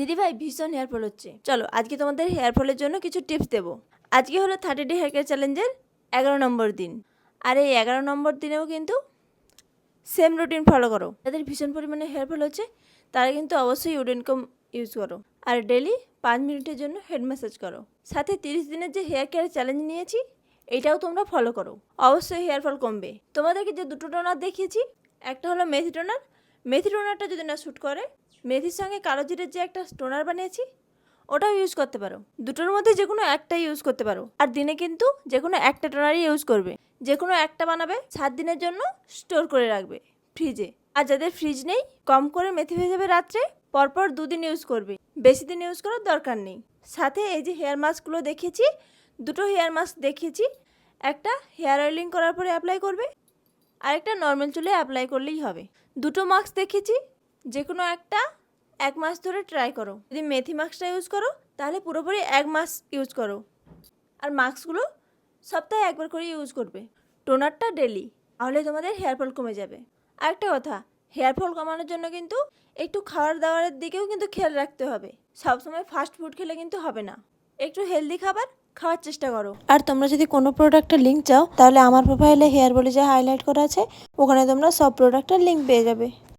দিদি ভাই ভীষণ হেয়ার ফল হচ্ছে, চলো আজকে তোমাদের হেয়ার ফলের জন্য কিছু টিপস দেবো। আজকে হলো 30 ডে হেয়ার কেয়ার চ্যালেঞ্জের 11 নম্বর দিন। আর এই 11 নম্বর দিনেও কিন্তু সেম রুটিন ফলো করো। যাদের ভীষণ পরিমাণে হেয়ার ফল হচ্ছে তারা কিন্তু অবশ্যই উডেনকম ইউজ করো। আর ডেলি 5 মিনিটের জন্য হেড ম্যাসাজ করো। সাথে 30 দিনের যে হেয়ার কেয়ার চ্যালেঞ্জ নিয়েছি এইটাও তোমরা ফলো করো, অবশ্যই হেয়ার ফল কমবে। তোমাদেরকে যে দুটো টোনার দেখিয়েছি, একটা হলো মেথি টোনার। মেথি টোনারটা যদি না শ্যুট করে, মেথির সঙ্গে কালো জিরের যে একটা টোনার বানিয়েছি ওটাও ইউজ করতে পারো। দুটোর মধ্যে যে কোনো একটা ইউজ করতে পারো। আর দিনে কিন্তু যে কোনো একটা টোনারই ইউজ করবে। যে কোনো একটা বানাবে, 7 দিনের জন্য স্টোর করে রাখবে ফ্রিজে। আর যাদের ফ্রিজ নেই, কম করে মেথি হয়ে যাবে রাত্রে, পরপর 2 দিন ইউজ করবে, বেশি দিন ইউজ করার দরকার নেই। সাথে এই যে হেয়ার মাস্কগুলো দেখিয়েছি, দুটো হেয়ার মাস্ক দেখিয়েছি, একটা হেয়ার অয়েলিং করার পরে অ্যাপ্লাই করবে, আর একটা নর্মাল চুলে অ্যাপ্লাই করলেই হবে। দুটো মাস্ক দেখিয়েছি, যে কোনো একটা 1 মাস ধরে ট্রাই করো। যদি মেথি মাস্কটা ইউজ করো তাহলে পুরোপুরি 1 মাস ইউজ করো। আর মাস্কগুলো সপ্তাহে একবার করে ইউজ করবে। টোনারটা ডেলি, তাহলে তোমাদের হেয়ার ফল কমে যাবে। আরেকটা কথা, হেয়ার ফল কমানোর জন্য কিন্তু একটু খাবার দাবারের দিকেও কিন্তু খেয়াল রাখতে হবে। সবসময় ফাস্ট ফুড খেলে কিন্তু হবে না, একটু হেলদি খাবার খাওয়ার চেষ্টা করো। আর তোমরা যদি কোনো প্রোডাক্টের লিঙ্ক চাও তাহলে আমার প্রোফাইলে হেয়ার বলে যা হাইলাইট করা আছে ওখানে তোমরা সব প্রোডাক্টের লিঙ্ক পেয়ে যাবে।